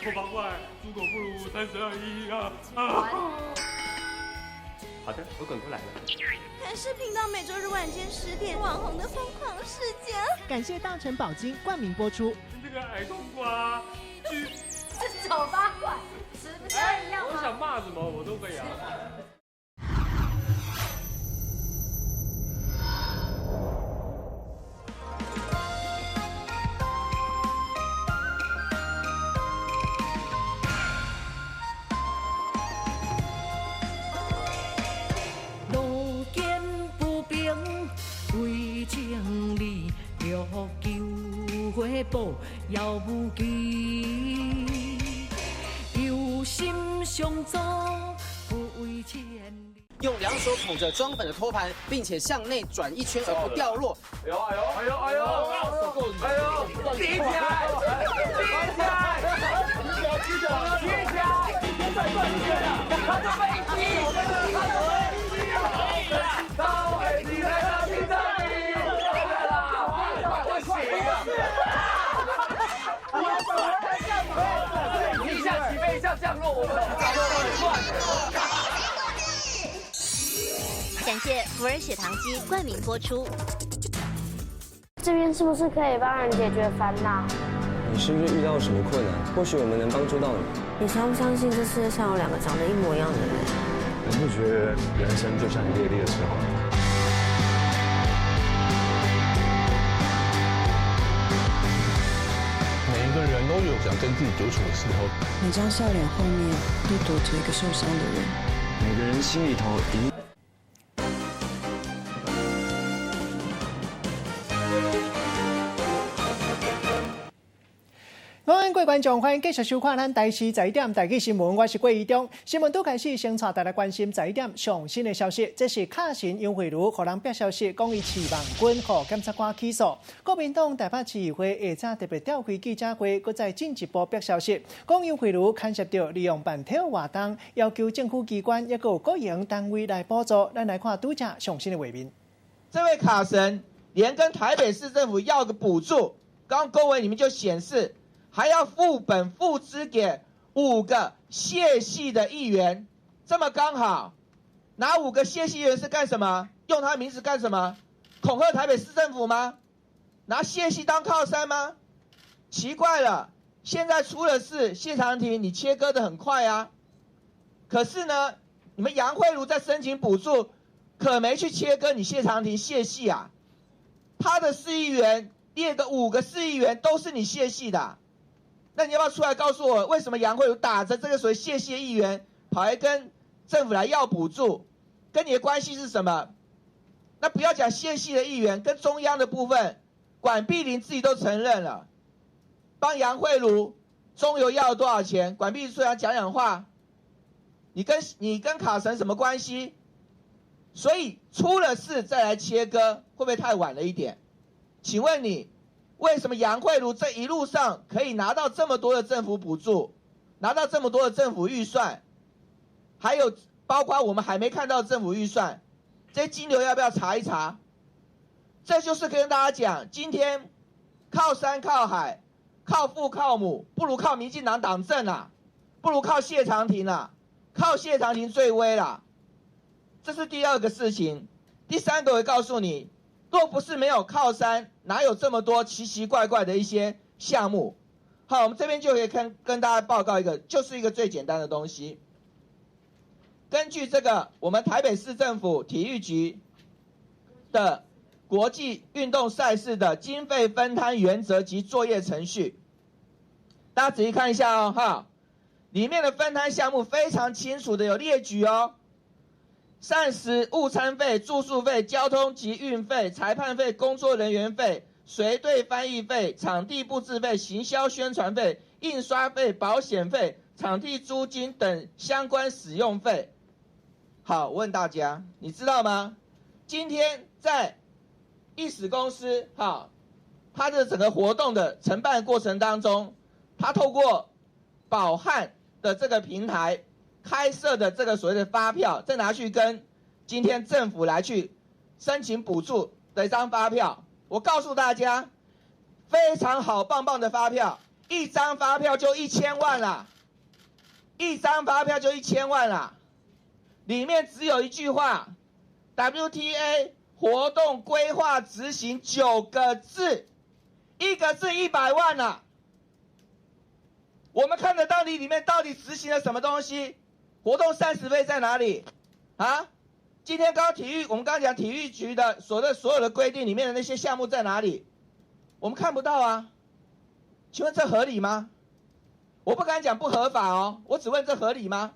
脱房外，猪狗不如32一啊！好的，我滚过来了。台视频道每周日晚间10点，网红的疯狂世界。感谢大成宝金冠名播出。这个矮冬瓜，是酒吧馆，吃不是一样吗？我想骂什么我都可以啊。路见不平为情理，欲求回报遥不及。有心相助，不为千里。用两手捧着装粉的托盘，并且向内转一圈而不掉落。哎呦！提起来！他就飞机，到飞机来到地上里，不行啊！一下起飞，一下降落，我们感谢福尔血糖机冠名播出。这边是不是可以帮人解决烦恼？你是不是遇到什么困难？或许我们能帮助到你。你相不相信这世界上有2个长得一模一样的人？你不觉得人生就像一列列车吗？每一个人都有想跟自己独处的时候。每张笑脸后面都躲着一个受伤的人。每个人心里头一定。各位观众，欢迎继续收看咱台视11点台记新闻，我是郭怡中。新闻都开始，先带大家关心11点上新的消息。这是卡神杨惠如，互人逼消息，讲伊饲网军，互检察官起诉。国民党台北市议会下早特别召开记者会，搁再进一步逼消息，讲杨惠如牵涉到利用办体活动，要求政府机关也有国营单位来补助。咱来看拄则上新的画面。这位卡神连跟台北市政府要个补助，刚刚各位你们就显示。还要副本付资给5个谢系的议员，这么刚好，哪5个谢系议员是干什么？用他名字干什么？恐吓台北市政府吗？拿谢系当靠山吗？奇怪了，现在出了事，谢长廷你切割得很快啊，可是呢，你们杨惠如在申请补助，可没去切割你谢长廷谢系啊，他的市议员列个5个市议员都是你谢系的。那你要不要出来告诉我，为什么杨惠如打着这个所谓谢系议员，跑来跟政府来要补助，跟你的关系是什么？那不要讲谢系的议员，跟中央的部分，管碧玲自己都承认了，帮杨惠如中油要了多少钱？管碧玲出来讲话，你跟卡神什么关系？所以出了事再来切割，会不会太晚了一点？请问你？为什么杨惠如这一路上可以拿到这么多的政府补助，拿到这么多的政府预算，还有包括我们还没看到政府预算，这些金流要不要查一查？这就是跟大家讲，今天靠山靠海，靠父靠母，不如靠民进党党政啊，不如靠谢长廷啊，靠谢长廷最威啦。这是第2个事情。第3个我会告诉你。若不是没有靠山，哪有这么多奇奇怪怪的一些项目？好，我们这边就可以跟大家报告一个，就是一个最简单的东西。根据这个我们台北市政府体育局的国际运动赛事的经费分摊原则及作业程序，大家仔细看一下哦，哈，里面的分摊项目非常清楚的有列举哦。膳食、误餐费、住宿费、交通及运费、裁判费、工作人员费、随队翻译费、场地布置费、行销宣传费、印刷费、保险费、场地租金等相关使用费。好，我问大家，你知道吗？今天在意史公司，好，它的整个活动的承办过程当中，它透过宝汉的这个平台开设的这个所谓的发票，再拿去跟今天政府来去申请补助的一张发票，我告诉大家，非常好棒棒的发票，一张发票就1000万啦，一张发票就1000万啦，里面只有一句话 ，WTA 活动规划执行9个字，1个字100万啦。我们看得到你里面到底执行了什么东西？活动30费在哪里？啊？今天我们刚刚讲体育局的所有的规定里面的那些项目在哪里？我们看不到啊。请问这合理吗？我不敢讲不合法哦，我只问这合理吗？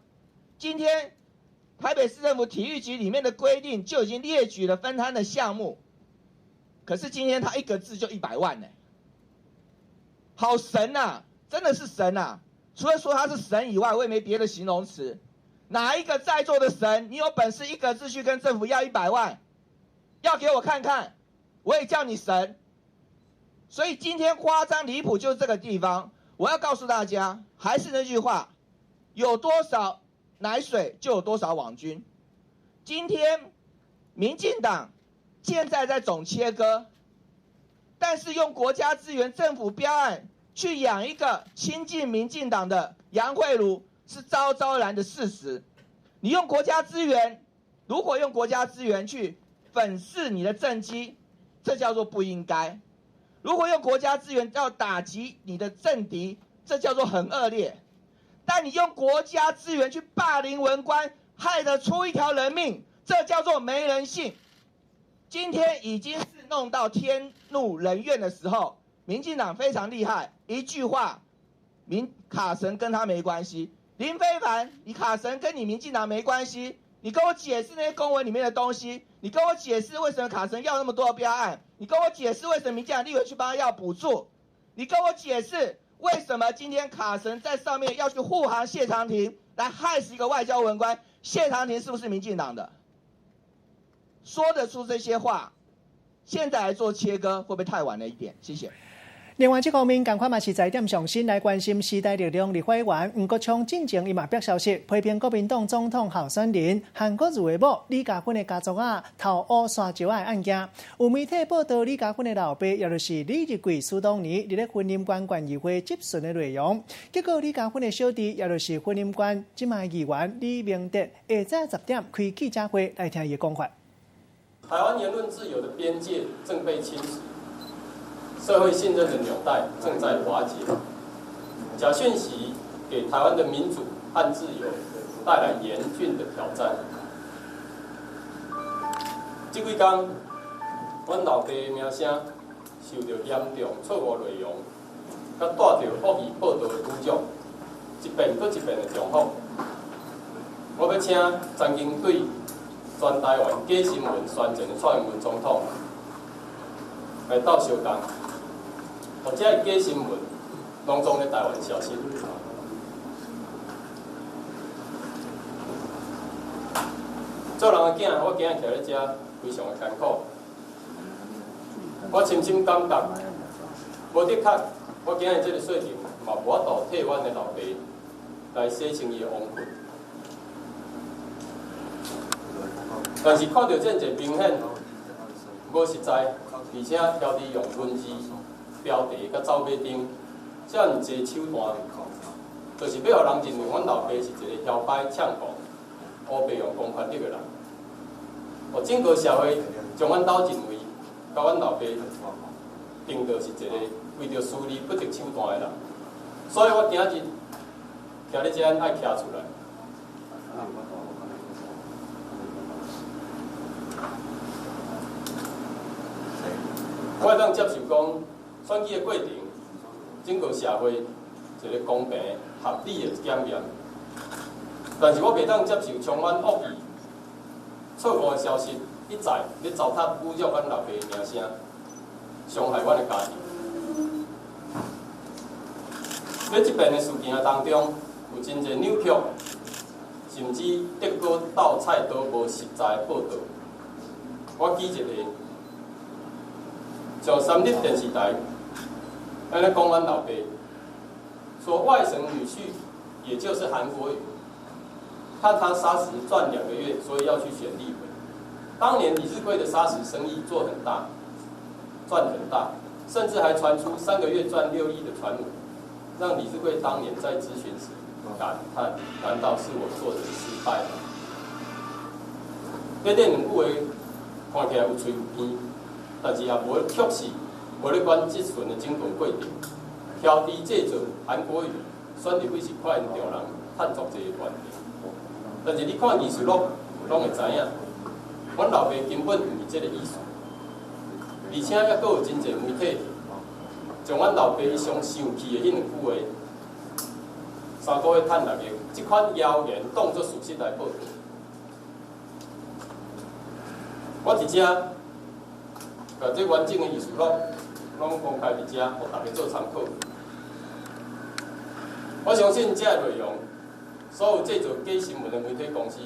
今天台北市政府体育局里面的规定就已经列举了分摊的项目，可是今天他1个字就100万呢，好神啊！真的是神啊！除了说他是神以外，我也没别的形容词。哪一个在座的神，你有本事1个字去跟政府要100万，要给我看看，我也叫你神。所以今天夸张离谱就是这个地方。我要告诉大家，还是那句话，有多少奶水就有多少网军。今天民进党现在在总切割，但是用国家资源、政府标案去养一个亲近民进党的杨惠如是昭昭然的事实。你用国家资源，如果用国家资源去粉饰你的政绩，这叫做不应该；如果用国家资源要打击你的政敌，这叫做很恶劣。但你用国家资源去霸凌文官，害得出一条人命，这叫做没人性。今天已经是弄到天怒人怨的时候，民进党非常厉害，一句话，卡神跟他没关系。林非凡，你卡神跟你民进党没关系，你跟我解释那些公文里面的东西，你跟我解释为什么卡神要那么多的标案，你跟我解释为什么民进党立委去帮他要补助，你跟我解释为什么今天卡神在上面要去护航谢长廷，来害死一个外交文官，谢长廷是不是民进党的？说得出这些话，现在来做切割，会不会太晚了一点？谢谢。另外，这方面赶快嘛是在点上心来关心时代力量立法委员吴国昌进前伊嘛表消息，批评国民党总统候选人韩国瑜的某李家军的家族偷乌沙石的案件。有媒体报道李家军的老爸，也就是李日贵，苏当年伫咧婚姻关管议会质询的内容。结果李家军的小弟，也就是婚姻关即卖议员李明德，下早10点开记者会来听伊的讲法。台湾言论自由的边界正被侵蚀。社会信任的纽带正在瓦解，假讯息给台湾的民主和自由带来严峻的挑战。这几天，阮老爸的名声受到严重错误内容，甲带着恶意报道的举证，一遍搁一遍的重复。我要请曾经对全台湾假新闻宣传的蔡英文总统来斗相共。或者是假新闻，拢总咧台湾消息。做人的囝，我今日徛咧遮，非常的艰苦。我深深感觉，无的确，我今日这个税金嘛无法度替阮的老爸来洗清伊的枉费。但是看到这个明显无实在，而且挑剔用文字。标题甲走马灯，遮尔济手段，就是要互人认为阮老爸是一个嚣摆抢功、乌白用公权力的人。互整个社会将阮兜认为，甲阮老爸定着是一个为着私利不择手段的人。所以我今日徛咧遮爱徛出来。我会当接受讲。选举的过程，整个社会一个公平、合理的检验，但是我袂当接受充满恶意、错误的消息一再咧糟蹋、侮辱阮老爸的名声，伤害阮的家庭。在这边的事件当中，有真侪扭曲，甚至得过倒菜刀无实在的报道。我举一个，像三立电视台。安尼讲，阮老爸说外省女婿，也就是韩国瑜，看他砂石赚2个月，所以要去选立委。当年李日贵的砂石生意做很大，赚很大，甚至还传出3个月赚6亿的传闻。让理事会当年在咨询时感叹：难道是我做人失败了？这两句话看起来有吹有边，但是也无确实无咧管即阵的整个过程。挑低制作韩国瑜选入去是看因着人探足这个原因，但是你看艺术录，拢会知影，阮老爸根本毋是这个意思，而且还佫有真侪媒体将阮老爸伊上生气的迄两句话，3个月趁6个，即款谣言当作事实来报道。我伫遮把这完整的艺术录拢公开伫遮，互大家做参考。我相信这内容，所有制作假新闻的媒体公司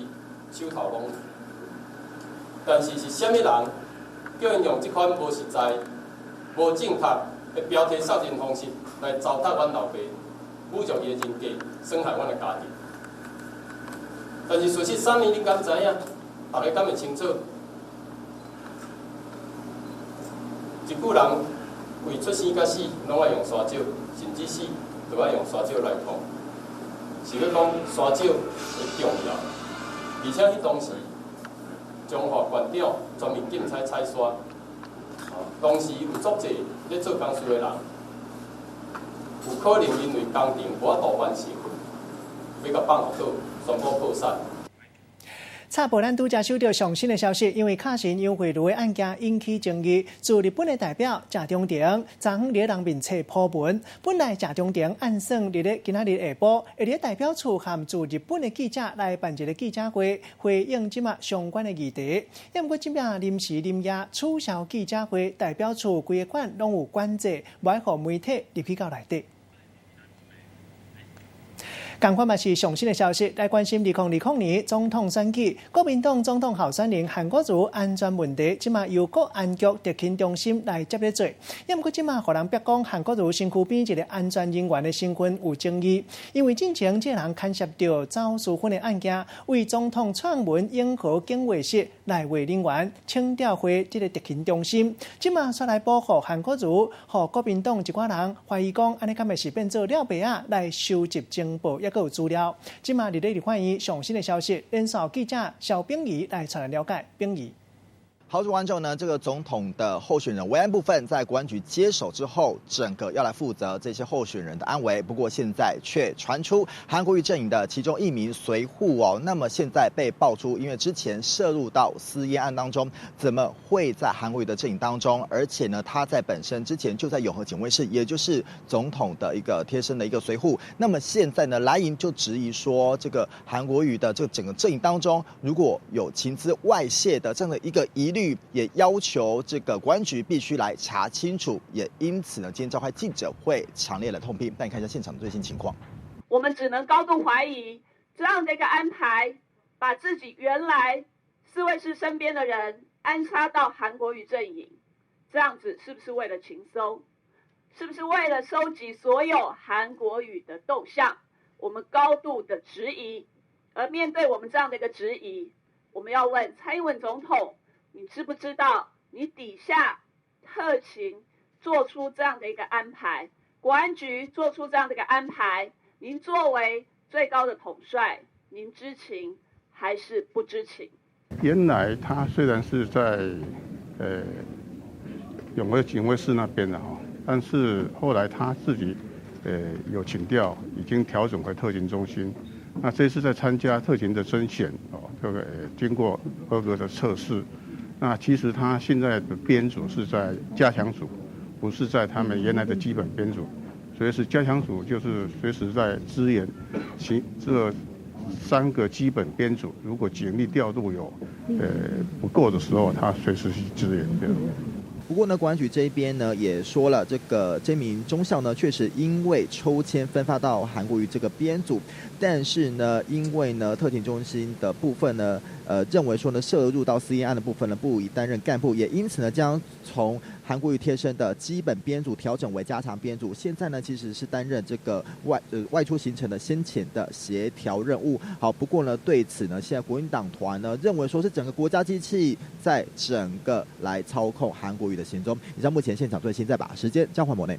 手头拢有，但是是虾米人叫因用这款无实在、无正确的标题杀人方式来糟蹋阮老爸，侮辱伊的人格，伤害阮的家庭？但是事实啥物你敢知影？大家敢会清楚？一句人为出生甲死，拢爱用沙酒，甚至死都爱用沙酒来讲，是要讲沙酒的重要。而且迄当时，中华县长专门警察采沙，当时有足侪咧做工事的人，有可能因为工程无法度完成，要甲放互倒，全部破产。插播咱拄则收到上新的消息，因为卡神杨惠如的案件引起争议，驻日本的代表谢中廷昨昏伫人面册破文，本来谢中廷按算伫咧今仔日下晡会伫代表处和驻日本的记者来办一个记者会，回应即马相关的议题。也毋过即马临时临夜取消记者会，代表处规个馆拢有管制，无爱互媒体入去到内底。同款嘛是上新的消息，来关心2020年总统选举，国民党总统候选人韩国瑜安全问题，即马由国安局特勤中心来接咧做。也毋过即马互人逼讲韩国瑜身躯边一个安全人员的身份有争议，因为之前这人牵涉到走私婚的案件，为总统串门永和警卫室内卫人员请调回这个特勤中心，即马煞来保护韩国瑜，互国民党一寡人怀疑讲安尼敢会是变做了白啊来收集情报。还有资料，今嘛伫咧立法院上新的消息，联手记者肖秉仪来传来了解。秉仪。好久完之后呢，这个总统的候选人维安部分在国安局接手之后，整个要来负责这些候选人的安危。不过现在却传出韩国瑜阵营的其中一名随护哦，那么现在被爆出，因为之前涉入到私烟案当中，怎么会在韩国瑜的阵营当中？而且呢，他在本身之前就在永和警卫室，也就是总统的一个贴身的一个随护。那么现在呢，蓝营就质疑说，这个韩国瑜的这个整个阵营当中，如果有情资外泄的这样的一个疑虑。也要求这个国安局必须来查清楚，也因此呢，今天召开记者会，强烈的痛批。带你看一下现场的最新情况。我们只能高度怀疑这样的一个安排，把自己原来4位是身边的人安插到韩国瑜阵营，这样子是不是为了情搜？是不是为了收集所有韩国瑜的动向？我们高度的质疑。而面对我们这样的一个质疑，我们要问蔡英文总统。你知不知道，你底下特勤做出这样的一个安排，国安局做出这样的一个安排，您作为最高的统帅，您知情还是不知情？原来他虽然是在永和警卫室那边的哈，但是后来他自己有请调，已经调整回特勤中心。那这次在参加特勤的甄选哦，这个经过合格的测试。那其实他现在的编组是在加强组，不是在他们原来的基本编组，所以是加强组就是随时在支援这3个基本编组，如果警力调度有不够的时候，他随时去支援。不过呢，国安局这边呢也说了，这名中校呢确实因为抽签分发到韩国瑜这个编组，但是呢，因为呢特勤中心的部分呢，认为说呢涉入到私烟案的部分呢不宜担任干部，也因此呢将从韩国瑜贴身的基本编组调整为加强编组。现在呢其实是担任这个外出行程的先前的协调任务。好，不过呢对此呢，现在国民党团呢认为说是整个国家机器在整个来操控韩国瑜的行踪。以上目前现场最新，再把时间交还国内。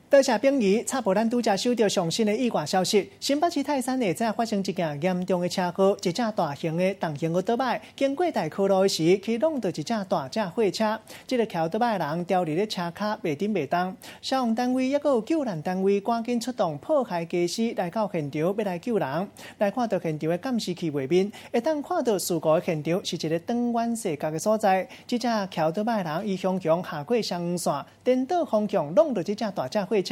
多谢平移，插播咱拄则收到上新的意外消息。新北市泰山下早发生一件严重的车祸，一架大型的重型奥摆经过大科路时，去弄到一架大架货车。这个桥奥摆的人掉入咧车卡，袂顶袂动。消防单位也有救援单位赶紧出动破坏机师来到现场，要来救人。来看到现场的监视器画面，会当看到事故的现场是一个长弯细角的所在。这架桥奥摆的人伊向下过双黄线，颠倒方向弄到这架大架货车。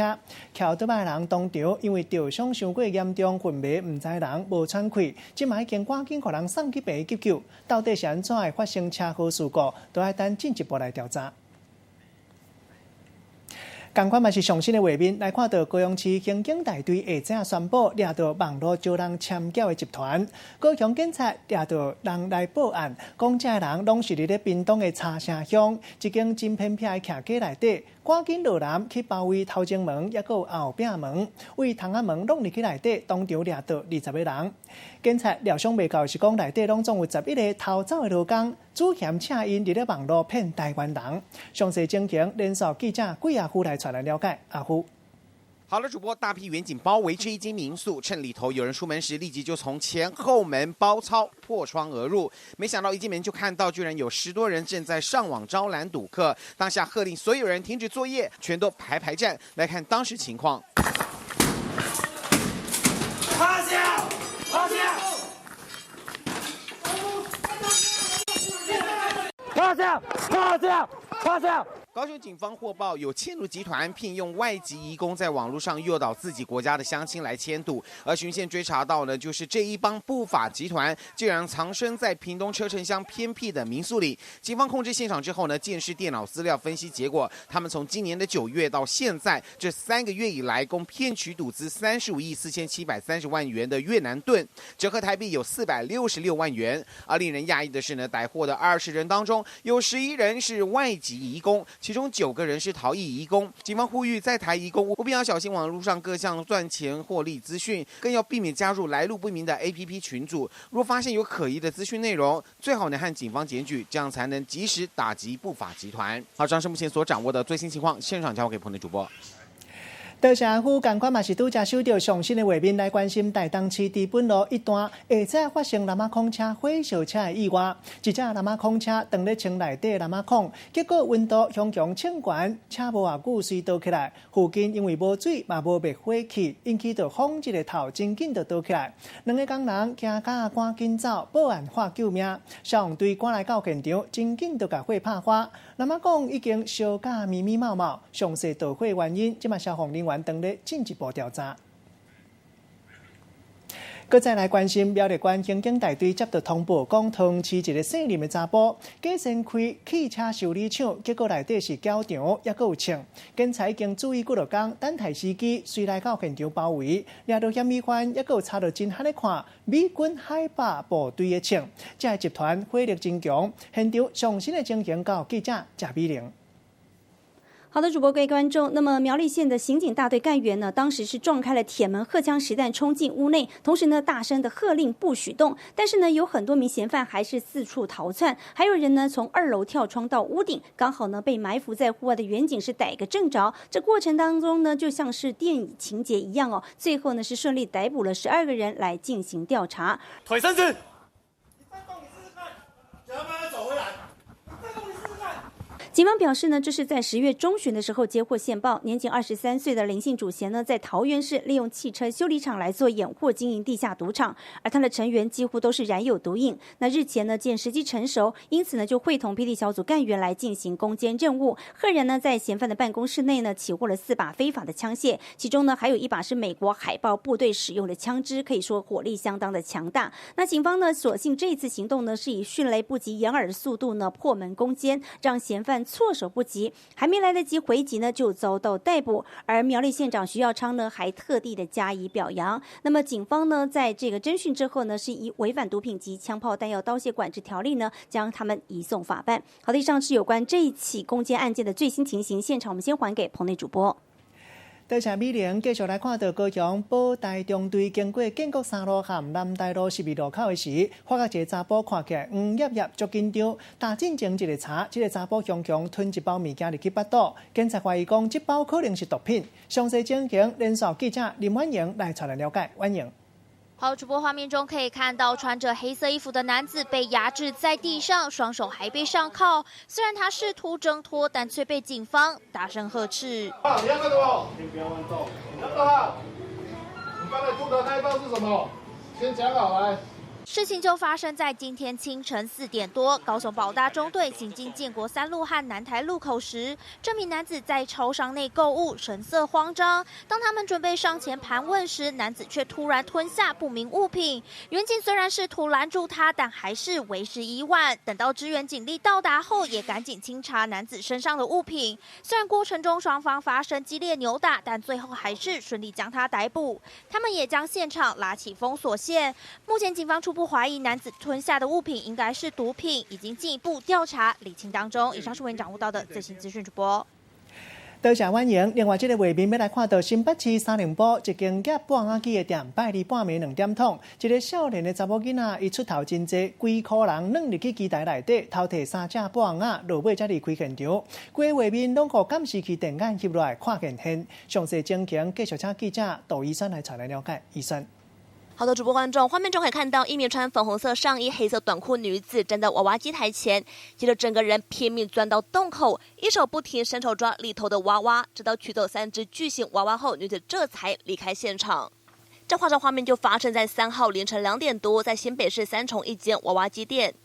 桥奥摆人当场因为受伤伤过严重，昏迷唔知人，无喘气，即嘛已经赶紧给人送去病院急救。到底是安怎会发生车祸事故，都要等进一步来调查。同款嘛是上新的画面，来看到高雄市刑警大队下早宣布抓到网络招人签缴的集团。高雄警察抓到人来报案，讲这人拢是伫咧屏东的茶城乡一间真偏僻的客家内底，赶紧落南去包围头前门，也有后壁门，为窗仔门拢入去内底，当场抓到20个人。警察料想未到，是讲内底拢总有11个逃走的劳工，主嫌请因伫咧网络骗台湾人。详细情形，连续记者桂亚夫来传来了解。阿夫。好了，主播大批远警包围这一间民宿，趁里头有人出门时，立即就从前后门包抄破窗而入。没想到一进门就看到，居然有10多人正在上网招揽赌客。当下喝令所有人停止作业，全都排站。来看当时情况。趴下！趴下！趴下！趴下！趴下！高雄警方获报有嵌入集团聘用外籍移工，在网络上诱导自己国家的乡亲来签赌，而循线追查到呢，就是这一帮不法集团竟然藏身在屏东车城乡偏僻的民宿里。警方控制现场之后呢，鉴识电脑资料分析结果，他们从今年的9月到现在这3个月以来，共骗取赌资35亿4730万元的越南盾，折合台币有466万元。而令人讶异的是呢，逮获的20人当中，有11人是外籍移工。其中9个人是逃逸移工，警方呼吁在台移工务必要小心网络上各项赚钱获利资讯，更要避免加入来路不明的 APP 群组。若发现有可疑的资讯内容，最好能和警方检举，这样才能及时打击不法集团。好，以上是目前所掌握的最新情况，现场交给棚内主播。多谢阿夫，同款嘛是拄则收到上新的画面来关心台东市知本路一段下早发生南马空车火烧车的意外，一架南马空车当咧清内底南马空，结果温度向强升悬，车无偌久随倒起来，附近因为无水嘛无灭火器，引起到风一个头真紧就倒起来，2个工人惊甲赶紧走，报案化救命，消防队赶来到现场，真紧就甲火拍花。南马讲已经烧甲密密麻麻，详细导火原因，即嘛消防人员当咧进一步调查。搁再来关心苗栗县刑警大队接到通报，讲桃园市一个姓林的查甫，假先开汽车修理厂，结果内底是搅场，也搁有枪。警察已经注意几落工，等待司机随来到现场包围，抓到嫌疑犯，也搁有查到真罕咧看美军海豹部队的枪。这个集团火力真强，现场上新的情形告记者贾美玲。好的，主播各位观众，那么苗栗县的刑警大队干员呢，当时是撞开了铁门，荷枪实弹冲进屋内，同时呢大声的喝令不许动。但是呢，有很多名嫌犯还是四处逃窜，还有人呢从2楼跳窗到屋顶，刚好呢被埋伏在户外的远警是逮个正着。这过程当中呢，就像是电影情节一样哦。最后呢是顺利逮捕了12个人来进行调查。腿伸直，你再动你试试看，叫他慢慢走回来。警方表示呢，这是在10月中旬的时候接获线报，年仅23岁的林姓主嫌呢，在桃园市利用汽车修理厂来做掩护，经营地下赌场，而他的成员几乎都是染有毒瘾。那日前呢，见时机成熟，因此呢，就会同霹雳小组干员来进行攻坚任务。赫然呢，在嫌犯的办公室内呢，起获了4把非法的枪械，其中呢，还有1把是美国海豹部队使用的枪支，可以说火力相当的强大。那警方呢，所幸这一次行动呢，是以迅雷不及掩耳的速度呢，破门攻坚，让嫌犯措手不及，还没来得及回击呢，就遭到逮捕。而苗栗县长徐耀昌呢，还特地的加以表扬。那么警方呢，在这个侦讯之后呢，是以违反毒品及枪炮弹药刀械管制条例呢，将他们移送法办。好的，以上是有关这一起攻坚案件的最新情形。现场我们先还给棚内主播。多谢美玲，继续来看到高雄保台中队经过建国三路和南大路12路口的时，发觉一个查甫看起来黄叶叶足紧张，打进前一个查，这个查甫强强吞一包物件入去腹肚，警察怀疑讲这包可能是毒品。详细情形，连线记者林婉莹来带来了解。婉莹。好，主播画面中可以看到，穿着黑色衣服的男子被压制在地上，双手还被上铐。虽然他试图挣脱，但却被警方大声呵斥。你要干什么？先不要乱动。你要干嘛？你刚才吐的那一包是什么？先讲好来。事情就发生在今天清晨4点多，高雄保大中队行经建国3路和南台路口时，这名男子在超商内购物，神色慌张。当他们准备上前盘问时，男子却突然吞下不明物品。员警虽然试图拦住他，但还是为时已晚。等到支援警力到达后，也赶紧清查男子身上的物品。虽然过程中双方发生激烈扭打，但最后还是顺利将他逮捕。他们也将现场拉起封锁线。目前警方初步怀疑男子吞下的物品应该是毒品，已经进一步调查理清当中。以上是为您掌握到的最新资讯，主播。多谢婉莹。另外，这个画面要来看到新北市三零埔一间夹半仔机的店，拜二半暝2点钟，一个少年的查某囡仔，伊出头真济，规箍人软入去机台内底，偷摕3只半仔，落尾才离开现场。规个画面拢互监视器电眼翕落来看现现。详细情形继续请记者杜医生来带来了解。医生。好的，主播观众，画面中可以看到一名穿粉红色上衣、黑色短裤女子站在娃娃机台前，接着整个人拼命钻到洞口，一手不停伸手抓里头的娃娃，直到取走3只巨型娃娃后，女子这才离开现场。这夸张画面就发生在3号凌晨2点多，在新北市3重一间娃娃机店。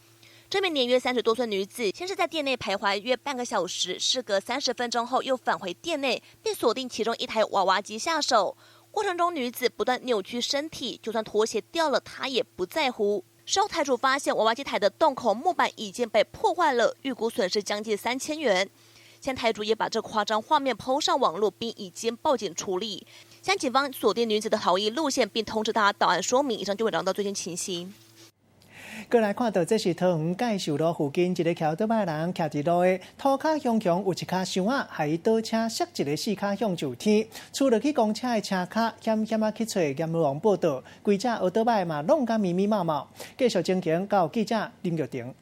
这名年约30多岁女子，先是在店内徘徊约半个小时，事隔30分钟后又返回店内，并锁定其中一台娃娃机下手。过程中，女子不断扭曲身体，就算拖鞋掉了，她也不在乎。事后台主发现，娃娃机台的洞口木板已经被破坏了，预估损失将近3000元。现台主也把这夸张画面PO上网络，并已经报警处理。现警方锁定女子的逃逸路线，并通知她到案说明。以上就会讲到最新情形。过来看到，这是桃园介寿路附近一个骑倒摆人骑伫路的，涂骹向强有一骹箱仔，害伊倒车摔一个4骹向上天，出入去公车的车卡，险险啊去找阎王报道，规只学倒摆嘛弄甲密密麻麻。继续情形，交记者林玉婷。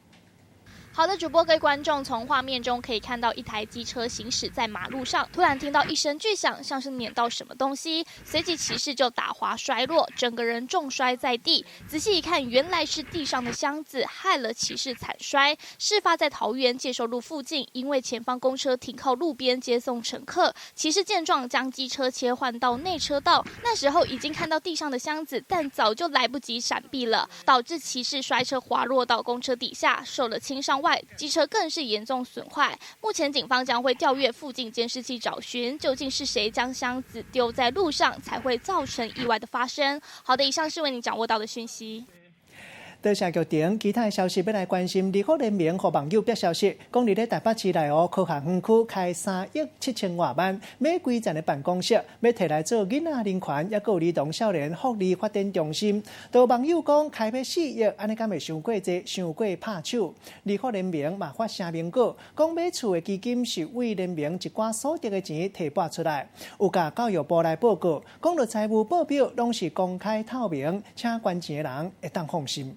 好的，主播各位观众，从画面中可以看到一台机车行驶在马路上，突然听到一声巨响，像是碾到什么东西，随即骑士就打滑摔落，整个人重摔在地。仔细一看，原来是地上的箱子害了骑士惨摔。事发在桃园介寿路附近，因为前方公车停靠路边接送乘客，骑士见状将机车切换到内车道，那时候已经看到地上的箱子，但早就来不及闪避了，导致骑士摔车滑落到公车底下，受了轻伤外，机车更是严重损坏。目前警方将会调阅附近监视器找寻，究竟是谁将箱子丢在路上，才会造成意外的发生。好的，以上是为你掌握到的讯息。多谢局长，其他的消息要来关心。立法联盟和网友表消息，讲伫咧台北市内科学园区开3亿7千多万，买几站的办公室，要摕来做囡仔人权，也有儿童少年福利发展中心。有网友讲开票4亿，安尼敢会伤过济，伤过拍手。立法联盟嘛发声明稿，讲买厝的基金是为联盟一寡所得的钱提拨出来。有甲教育部来报告，讲到财务报表拢是公开透明，请捐钱的人会当放心。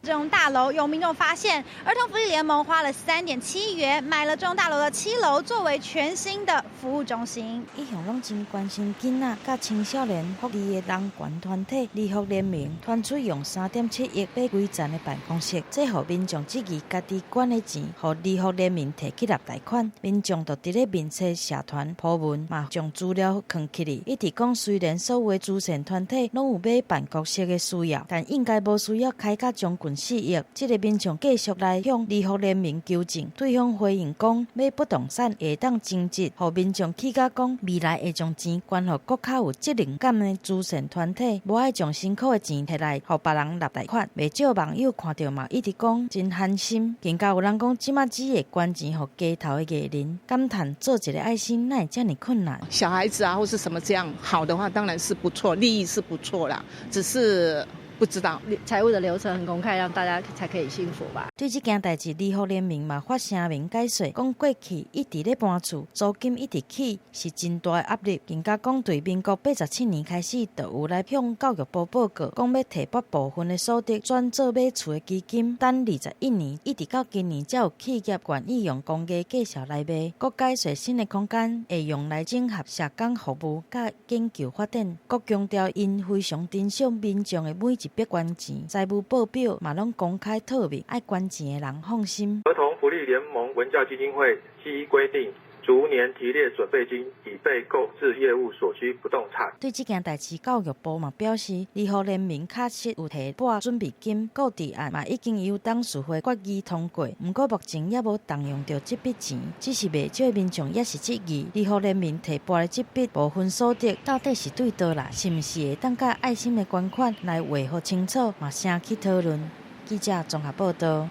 这栋大楼有民众发现，儿童福利联盟花了3.7亿元买了这栋大楼的7楼，作为全新的服务中心。一向拢真关心囡仔甲青少年福利的人权团体立法联盟团出用3.7亿买几站的办公室，这互民众自己家己管的钱，互立法联盟摕起来贷款。民众就伫咧面册社团铺文，嘛将资料藏起来，一直讲虽然所有慈善团体拢有买办公室的需要，但应该无需要开价将近4亿，这个民众继续来向立法联盟求证，对方回应讲，买不动产会当增值，互民众起价讲未来会将钱捐予更较有责任感的慈善团体，无爱将辛苦的钱摕来互别人立贷款。未少网友看到嘛，一直讲真寒心，更加有人讲即马只会捐钱予街头的艺人，感叹做一个爱心哪会这么困难？小孩子啊，或是什么这样好的话，当然是不错，利益是不错啦，只是不知道财务的流程很公开，让大家才可以信服吧。对这件代志，利福联名嘛发声明解说，讲过去一直咧搬厝，租金一直起，是真大的压力。更加讲，对民国87年开始，就有来向教育部报告，讲要提拨部分的所得转做买厝的基金。等21年，一直到今年，才有企业愿意用公价价钱来卖。国解说新的空间会用来整合社工服务甲研究发展。国强调，因非常珍惜民众的每一笔捐钱，财务报表嘛拢公开透明，爱捐钱的人放心。儿童福利联盟文教基金会依规定，逐年提列准备金，以备购置业务所需不动产。对这件代志，教育部嘛表示，利福联名确实有提拨准备金，购地案嘛已经由董事会决议通过，不过目前也无动用到这笔钱，只是未少民众也是质疑利福联名提拨的这笔部分所得到底是对倒来，是不是会当甲爱心的捐款来画好清楚，嘛先去讨论。记者综合报道。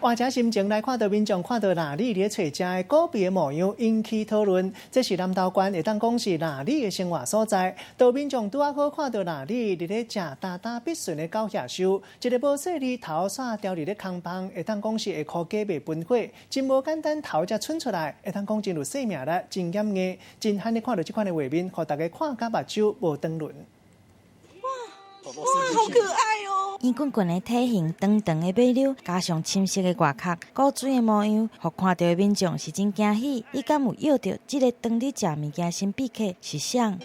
换者心情来看到民众看到哪里咧找食的个别的模样引起讨论，这是南投县会当讲是哪里的生活所在。到民众拄啊好看到哪里伫咧食大大必顺的狗下手，一个无细哩头煞掉伫咧空房，会当讲是会靠价袂分火，真无简单头才窜出来，会当讲真有性命力，真严硬，真罕咧看到这款的画面，互大家看甲目睭无长轮。哇，好可爱哦！圆滚滚的体型、长长的尾溜，加上深色的外壳、古锥的模样，互看到的民众是真惊喜。伊敢有约到这个当伫食物件新秘客是啥？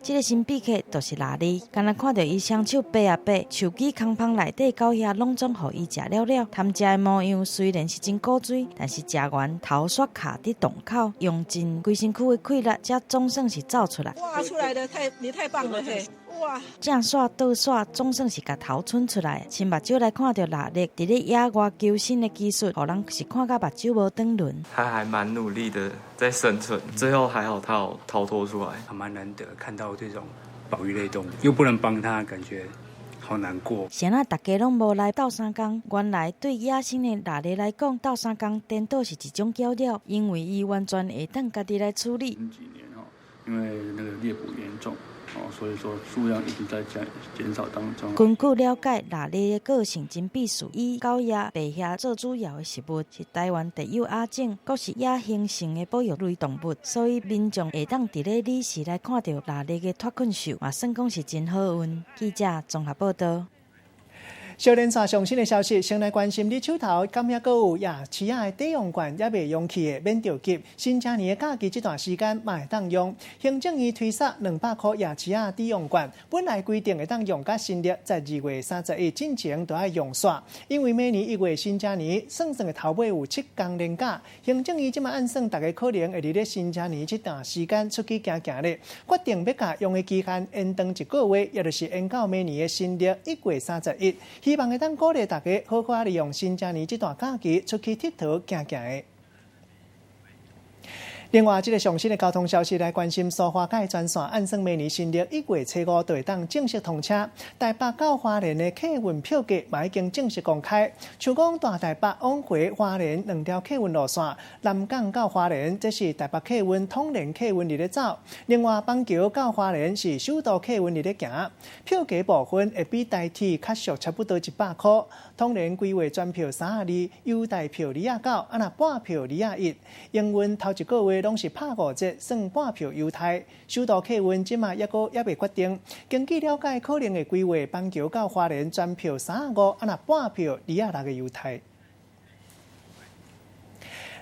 这个新秘客就是哪里？刚才看到伊双手掰啊掰，手机空房内底狗遐拢总互伊食了了。他们食的模样虽然是真古锥，但是食完头煞卡伫洞口，用尽规身躯的气力，才总算是走出来。哇，出来的你太棒了嘿！哇，正煞倒煞，总算是甲头伸出来。亲目睭来看到哪力伫咧野外求生的技术，互人是看甲目睭无长轮。他还蛮努力的在生存，最后还好他有逃脱出来，还蛮难得看到这种保育类动物，又不能帮他，感觉好难过。现在大家拢无来斗相共，原来对野生的哪力来讲，斗相共颠倒是一种搅扰，因为伊完全会当家己来处理。近几年因为那个猎捕严重。所以说数量一直在减少当中。根据了解，哪里的个性真必须以狗野、白虾做主要的食物，是台湾特有亚种，阁是野生性的保育类动物，所以民众会当伫咧理时来看到哪里的脱困秀，嘛算讲是真好运。记者综合报道。小连线上新的消息，先来关心你手头敢也阁有夜市的抵用券也未用去的免着急。新正年的假期这段时间嘛会当用。行政院推出200块夜市抵用券，本来规定会当用到新历在2月31进前都要用煞，因为每年1月新正年算的头尾有7天连假，行政院即马按算大家可能会伫咧新正年这段时间出去行行咧，决定要甲用的期限延长1个月，也就是延到明年的新历1月31。希望会当鼓励大家好好利用新正年这段假期出去佚佗行行的。另外，这个上新的交通消息来关心苏花改专线，按算明年新历1月初5就会当正式通车。台北到花莲的客运票价嘛已经正式公开，像讲大台北往回花莲2条客运路线，南港到花莲这是台北客运、统联客运伫咧走，另外板桥到花莲是首都客运伫咧行。票价部分会比台铁较俗差不多100块，统联规划专票32，优待票29，若半票21。营运头1个月拢是拍5折，算半票优待。首都客运即马也未决定，根据了解，可能会规划板桥到花莲专票35，若半票26个优待。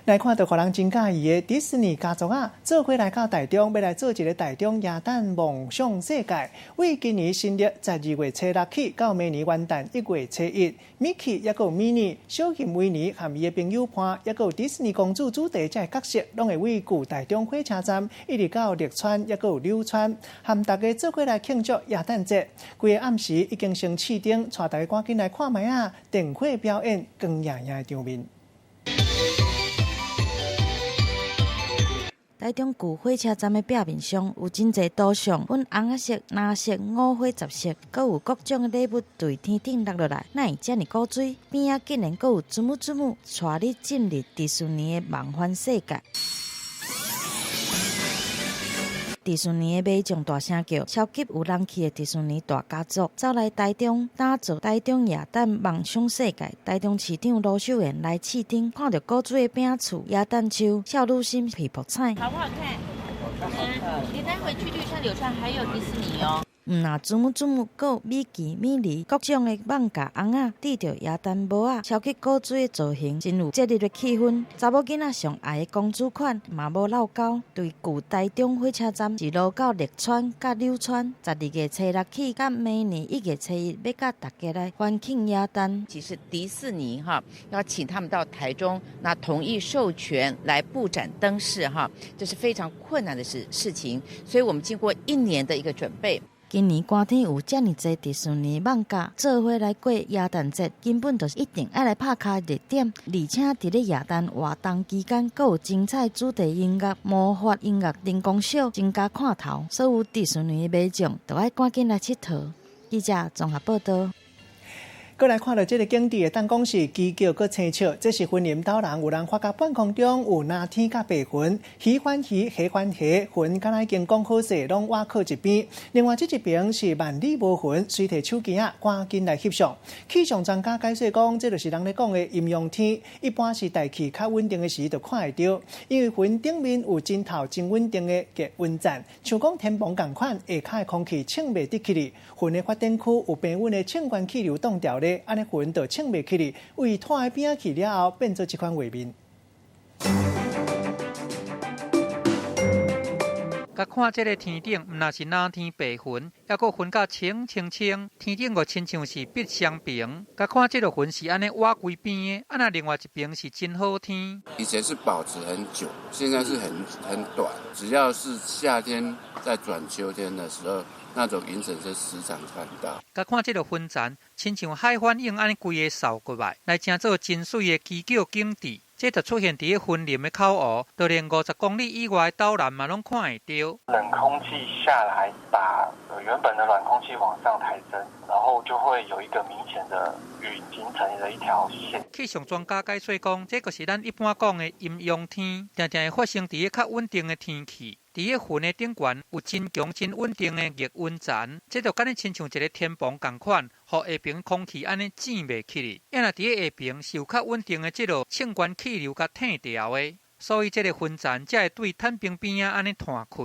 来看到互人真喜意的迪士尼家族做伙来到台中，要来做一个台中耶诞梦想世界。为今年新历在2月初6起到明年元旦1月初1，米奇也有米妮、小熊维尼和伊的朋友潘，也有迪士尼公主主题这些角色，拢会为旧台中火车站一直到立川，也有柳川，和大家做伙来庆祝耶诞节。规个暗时已经升市顶，带大家赶紧来看卖电火表演，光艳艳的场面。台中旧火车站的壁面上有真侪图像，阮红色、蓝色、五花十色，阁有各种的礼物对天顶落落来，哪会遮尔古锥？边仔竟然阁有祖母带你进入迪士尼的梦幻世界。迪士尼的马将大声叫，超级有人气的迪士尼大家族走来台中，打造台中耶诞梦想世界。台中市长罗秀妍来市顶，看到古锥的饼厝、耶诞树、少女心皮薄菜，好不好看？你待会去绿川、柳川还有迪士尼哦。那祖母、还米奇、米妮各种的艋舺翁仔，戴着耶诞帽仔，超级古锥的造型，真有节日的气氛。查某囡仔上爱的公主款，嘛无落高。对旧台中火车站一路到立川、甲柳川，12月初6起，到明年1月初1，要甲大家来欢庆耶诞。其实迪士尼要请他们到台中，那同意授权来布展灯饰这是非常困难的事情，所以我们经过1年的一个准备。今年寒天有这么多迪士尼艋舺做伙来过耶诞节，根本就是一定要来拍卡热点。而且伫咧耶诞活动期间，还有精彩主题音乐、魔法音乐、灯光秀，增加看头。所有迪士尼的马将都要赶紧来佚佗。记者综合报道。过来看到这个景致的弹弓是鸡叫搁青笑，这是婚林岛人有人发觉半空中有蓝天甲白云，鱼翻鱼，虾翻虾，云敢若已经讲好势，拢挖靠一边。另外这一边是万里无云，随摕手机赶紧来翕相。气象专家解释讲，这就是人咧讲的阴阳天，一般是大气较稳定的时就看会到，因为云顶面有真透真稳定的云层，像讲天棚同款，下骹的空气清袂得起哩。云的发展区有平稳的清关气流冻掉。安尼云就清袂起哩，为拖喺边去了后，变做一款画面。甲看这个天顶，毋但是蓝天白云，还佫云甲清，天顶佫亲像是壁双平。甲看这个云是安尼挖规边的，那另外一边是真好天。以前是保持很久，现在是很短。只要是夏天在转秋天的时候。那种云层是时常看到。甲看这个云层，亲像海反映安尼规个扫过来，来成做真水的鸡叫景致。这就出现伫个云林的口湖，就连50公里以外岛南嘛拢看会到。冷空气下来，把原本的暖空气往上抬升，然后就会有一个明显的云形成的一条线。气象专家解说讲，这就是咱一般讲的阴阳天，常常会发生伫个较稳定的天气。伫个云的顶悬有真强、真稳定的热云层，这就敢若亲像一个天棚同款，互下边空气安尼挤袂起哩。因若伫个下边是有较稳定的这个清关气流甲挺调的，所以这个云层才会对坦平边安尼弹开。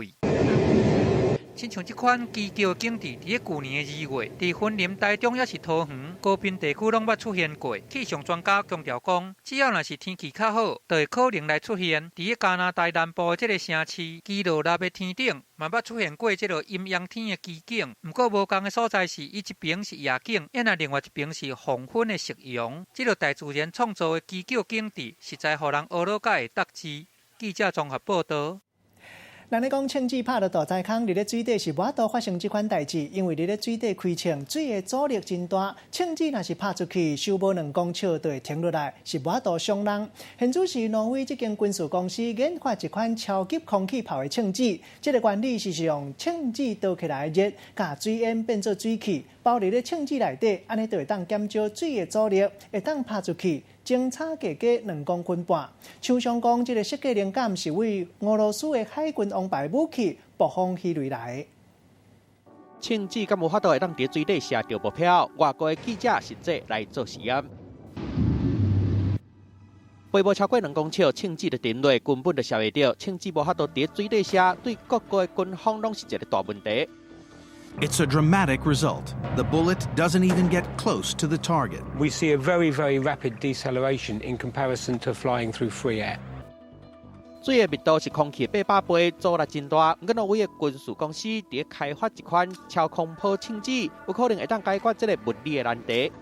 亲像这款鸡叫景致，伫去年的2月，伫云林、台中也是桃园、高屏地区拢捌出现过。气象专家强调讲，只要若是天气较好，就会可能来出现。伫加拿大南部的这个城市，基罗纳的天顶，嘛捌出现过这个阴阳天的奇景。不过无同的所在是，伊一边是夜景，另外一边是黄昏的夕阳。这个大自然创造的鸡叫景致，实在互人学了解会得志。记者综合报道。人咧讲庆记拍到大灾坑，伫咧水底是无法度发生这款代志，因为伫咧水底开枪，水的阻力真大。庆记若是拍出去，收无2公尺就会停落来，是无法度伤人。现主是挪威这间军事公司研发一款超级空气炮的庆记，这个原理是用庆记倒起来的热，甲水烟变做水汽，包伫咧庆记内底，安尼就会当减少水的阻力，会当拍出去。前差价2公分半，厂商讲，这个设计灵感是为俄罗斯的海军王牌武器暴风鱼雷来。庆记敢无法度会当伫水底射着目标，外国的记者实际来做实验。飞无超过2公尺，庆记的定落根本就射袂着，庆记无法度伫水底射，对各国的军方拢是一个大问题。It's a dramatic result. The bullet doesn't even get close to the target. We see a very, very rapid deceleration in comparison to flying through free air. 水的密度是空气800倍，阻力真大。不过挪威的军事公司伫开发一款超空炮庆记，有可能会当解决这个物理的难题。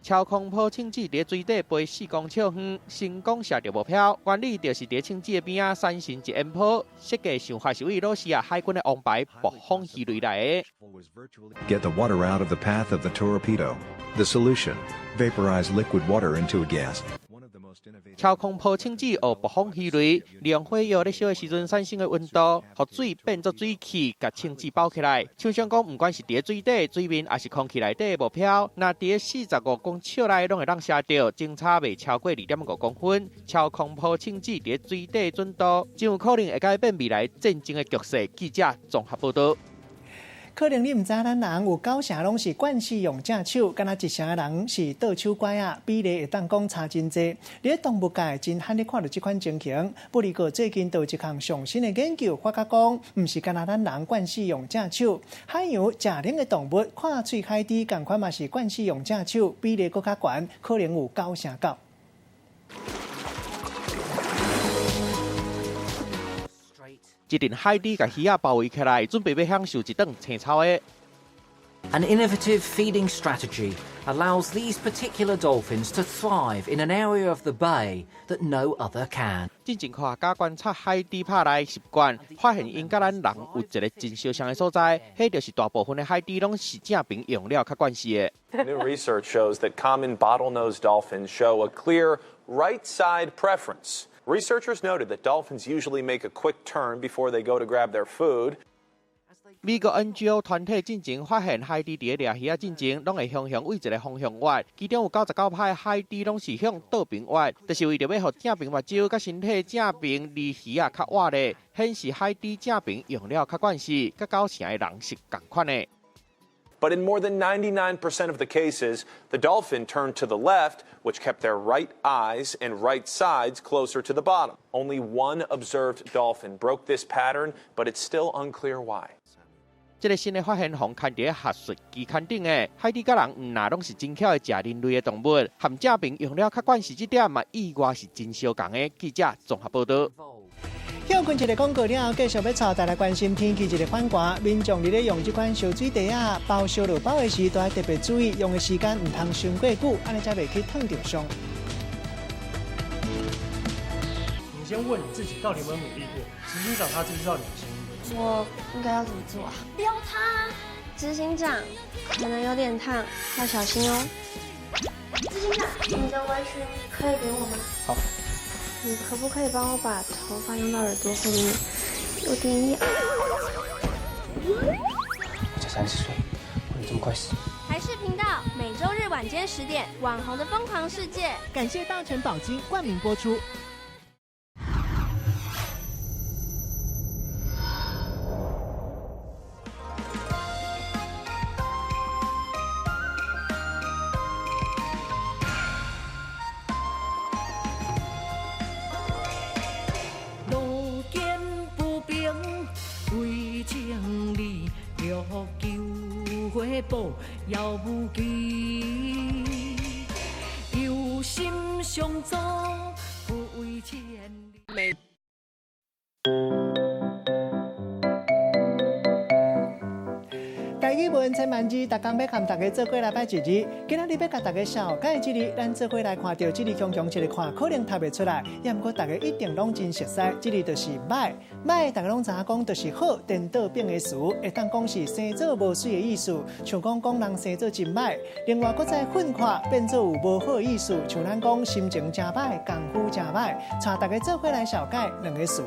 超空炮庆记伫水底飞4公尺远，成功射着目标。原理就是伫庆记的边仔产生一烟炮，设计想法是为罗西亚海军的王牌暴风鱼雷来的。Get the water out of the path of the torpedo. The solution: vaporize liquid water into a gas. 超空坡清子和暴风鱼雷利用火药咧烧的时阵产生的温度，让水变作水汽，甲清子包起来。厂商讲，不管是伫水底、水面，还是空气内底无漂，那伫45公尺内拢会当写到精差未超过2.5公分。超空坡清子伫水底准度，真有可能会改变未来战争的局势。记者综合报道。可能你唔知，咱人有9成拢是惯使用正手，敢若1成的人是倒手拐啊，比例会当讲差真济。伫动物界真罕咧看到这款情形。不过最近有一项上新的研究发觉讲，唔是敢若咱人惯使用正手，海洋食冷的动物看喙海猪同款嘛是惯使用正手，比例搁较悬，可能有9成9。一阵海猪甲鱼仔包围起来，准备要享受一顿青草的。An innovative feeding strategy allows these particular dolphins to thrive in an area of the bay that no other can. 进前科学家观察海猪拍来习惯，发现因甲咱人有一个真相像的所在，迄就是大部分的海猪拢是正边用料较关系的。New research shows that common bottlenose dolphins show a clear right side preference. Researchers noted that dolphins usually make a quick turn before they go to grab their food. 美国 NGO 团体进前发现，海猪伫掠鱼仔进前，拢会向为一个方向挖，其中有99%的海猪拢是向倒边挖，就是为着要互正边目睭甲身体正边离鱼仔较活咧，显示海猪正边用料较惯势，甲9成的人是同款的。But in more than 99% of the cases, the dolphin turned to the left, which kept their right eyes and right sides closer to the bottom. Only one observed dolphin broke this pattern, but it's still unclear why. 这个新的发现，互看伫学术期刊顶的海猪甲人唔那拢是真巧的食人类的动物，含正边用了较惯势这点嘛，意外是真相共的。记者综合报道。休困一个广告了，继续要带大家关心天气一个反寒。民众伫咧用这款烧水袋啊包烧肉包的时，都要特别注意，用的时间唔通伤过久，安尼才袂去烫着伤。你先问你自己，到底有没有努力过？执行长他知不知道你的心意？我应该要怎么做啊？不要烫！执行长，可能有点烫，要小心哦。执行长，你的围裙可以给我吗？好。你可不可以帮我把头发用到耳朵后面？有点痒。我才30岁，我有这么快死？台视频道每周日晚间10点，《网红的疯狂世界》。感谢大成宝金冠名播出。遥不及，有心相助，不为千里。台语文千万字，逐工要和大家做伙来拜一日。今仔日要甲大家小解一日，咱做伙来看到这日强强一个看，可能读袂出来，也毋过大家一定拢真熟悉。这日就是歹，歹大家拢知影讲，就是好颠倒变的词，会当讲是生做无水的意思，像讲人生做真歹。另外，搁再混化变做有无好的意思，像咱讲心情真歹，功夫真歹。带大家做伙来小解两个词。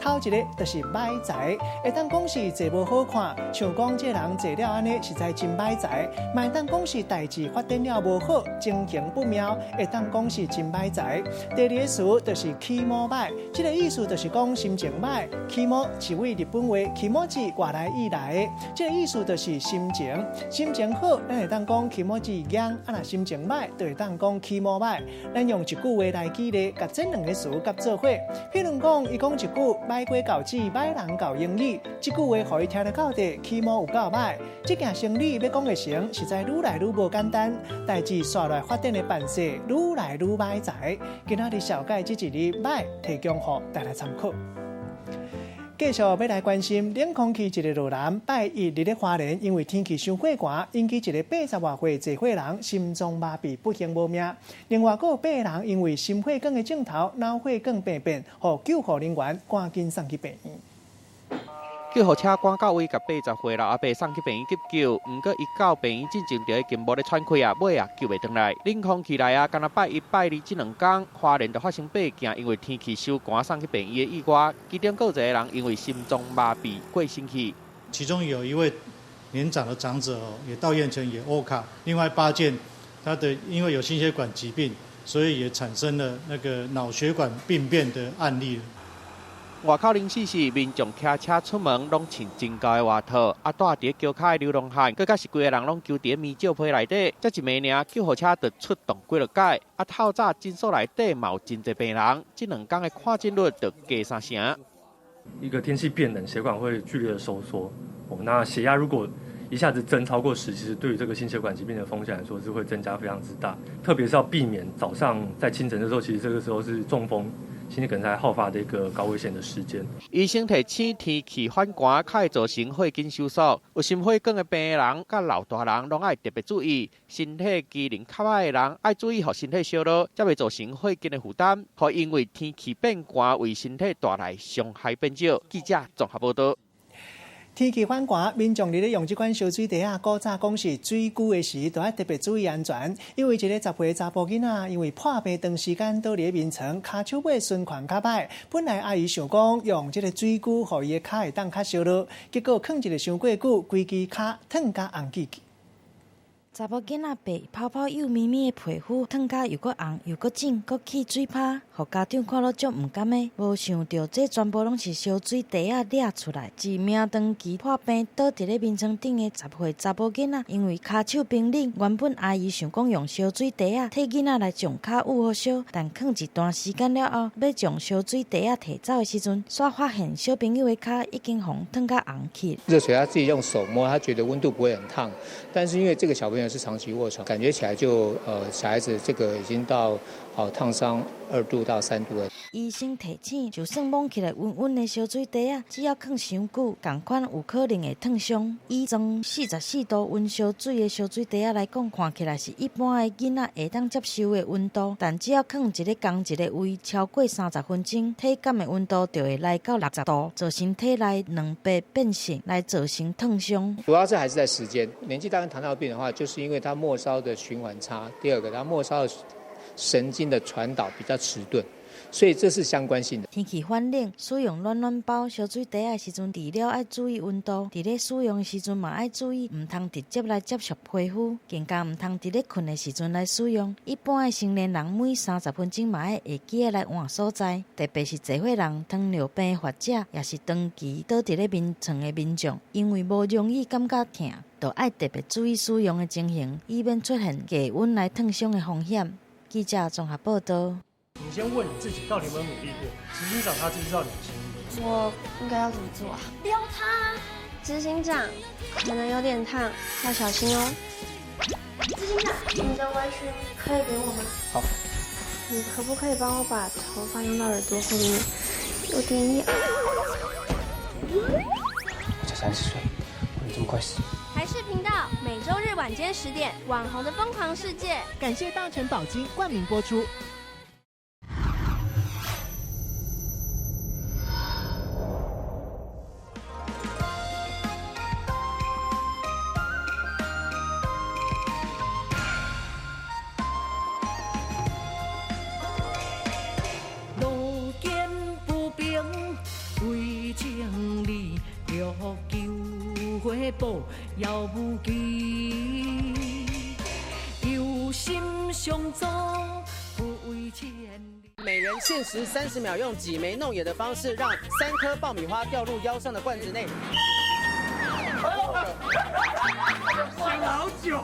头一个就是歹财，会当讲是坐无好看，像讲这人坐了安尼实在真歹财。卖当讲是代志发展了无好，情形不妙，会当讲是真歹财。第二个词就是起毛歹，这个意思就是讲心情歹。起毛是为日本话起毛字外来以来的，这个意思就是心情。心情好，咱会当讲起毛字强；啊，若心情歹，就会当讲起毛歹。咱用一句话来举例，甲这两个词夹做伙。譬如讲，伊讲一句歹过搞字，歹人搞英语，这句话互伊听得到的，起毛有够歹。这件生理要讲会成，实在愈来愈无简单。代志刷来发展的办势，愈来愈歹财。今仔日小解这一日歹，提供予大家参考。继续要来关心冷空气一个落南，拜一日咧花莲，因为天气伤过寒，引起一个80多岁坐伙人心脏麻痹不幸无命。另外，还有8个人因为心血管的症头、脑血管病变，互救护人员赶紧送去病院。救护车赶到位，甲80岁老阿伯送去病院急救，不过伊到病院进前就已经无咧喘气啊，尾啊救袂回来。冷空起来啊，敢若拜1、拜2这2天，花莲就发生8件因为天气伤寒送去病院的意外，其中有1个人因为心脏麻痹过身去。其中有一位年长的长者也到院前也 O 卡，另外8件他的因为有心血管疾病，所以也产生了那个脑血管病变的案例。外口零4时，民众骑车出门拢穿真高的外套，啊，住伫桥骹的流浪汉，更加是规个人拢揪伫棉罩被内底。才一暝尔，救护车就出动几落届，啊，透早诊所内底嘛有真侪病人，这2天的看诊率就加3成。一个天气变冷，血管会剧烈的收缩。那血压如果一下子增超过10，其实对于这个心血管疾病的风险来说是会增加非常之大。特别是要避免早上在清晨的时候，其实这个时候是中风、心肌梗塞好发的一个高危险的时间。医生提醒，天气反寒，可会造成血筋收缩，有心血管的病人、甲老大人拢爱特别注意。身体机能较歹的人爱注意，互身体烧热，才袂造成血筋的负担。可因为天气变寒，为身体带来伤害变少。记者综合报道。天气反寒，民众伫咧用这款烧水袋啊，古早讲是水久的时，都要特别注意安全。因为一个10岁查甫囡仔，因为破病长时间倒伫咧眠床，骹手尾循环较歹。本来阿姨想讲用这个水久，互伊的骹会当较烧热，结果放一个伤过久，规支骹烫甲红记记。查甫囡仔被泡泡幼咪咪的皮肤烫甲又搁红又搁肿，搁起水泡，互家长看了足唔甘的。无想到这全部拢是烧水袋啊掠出来。一名长期破病倒伫咧眠床顶的10岁查甫囡仔，因为骹手冰冷，原本阿姨想讲用烧水袋啊替囡仔来将骹捂好烧，但放一段时间了后，要将烧水袋啊摕走的时阵，煞发现小朋友的骹已经红烫甲红起。热水他自己用手摸，他觉得温度不会很烫，但是因为这个小朋友是长期卧床，感觉起来就小孩子这个已经到烫伤2度到3度了。医生提醒，就算摸起来温温的烧水袋啊，只要放伤久，同款有可能会烫伤。以装44度温烧水的烧水袋啊来讲，看起来是一般的囡仔会当接受的温度，但只要放一个同一个位超过30分钟，体感的温度就会来到60度，造成体内卵白变性，来造成烫伤。主要是还是在时间，年纪大跟糖尿病的话，就是因为它末梢的循环差，第二个它末梢的神经的传导比较迟钝，所以这是相关性的。天气反冷，使用暖包烧水袋的时阵，除了要注意温度，伫咧使用的时阵嘛要注意，唔通直接来接触皮肤，更加唔通伫咧困的时阵来使用。一般的成年人每30分钟嘛要会记来换所在，特别是侪岁人、糖尿病患者，也是长期倒伫咧眠床的民众，因为无容易感觉痛，就要特别注意使用的情形，以免出现低温来烫伤的风险。记者综合报道。你先问你自己到底有没有努力过？执行长他知不知道你的心意？我应该要怎么做啊？撩他！执行长，可能有点烫，要小心哦。执行长，你的围裙可以给我吗？好。你可不可以帮我把头发用到耳朵后面？有点痒。我才30岁，你这么快死？台视频道每周日晚间10点，《网红的疯狂世界》。感谢大成宝金冠名播出。路见不平为情理，欲求回报要不及，有心相助不为千里。每人限时30秒，用挤眉弄眼的方式，让3颗爆米花掉入腰上的罐子内。想了好久。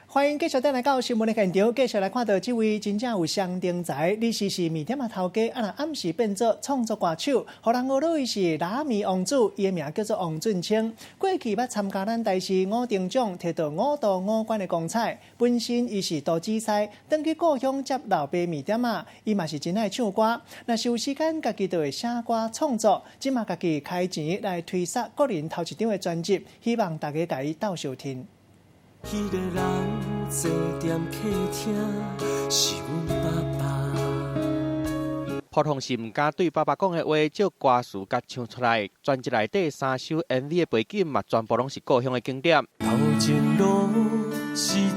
欢迎继续带来到新闻的现场，继续来看到这位真正有上天才，你是面点啊头家，啊那暗时变做创作歌手，互人学到伊是拉面王子，伊的名叫做王俊清。过去捌参加咱台视5等奖，摕到5道5冠的光彩。本身伊是都知赛，回去故乡接老爸面点啊，伊嘛是真爱唱歌。若是有时间，家己就会写歌创作。即嘛家己开钱来推杀个人头一张的专辑，希望大家甲伊斗相听。那个人坐踮客厅，是阮爸爸。普通是唔敢对爸爸讲的话，借歌词甲唱出来。专辑内底3首 MV 的背景嘛，全部拢是故乡的景点。头前路是一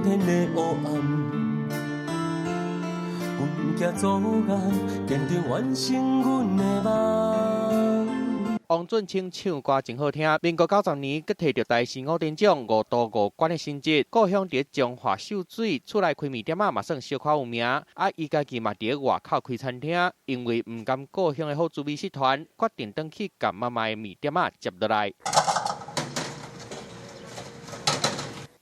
片的黑暗，阮行左眼，坚定完成阮的梦。王俊清唱歌真好听，民国90年，佮摕到台视5点奖5度5冠的成绩。故乡伫彰化秀水，厝内开面店嘛算小可有名。伊家己嘛伫外口开餐厅，因为唔甘故乡的好滋味失传，决定转去甲妈妈的面店接落来。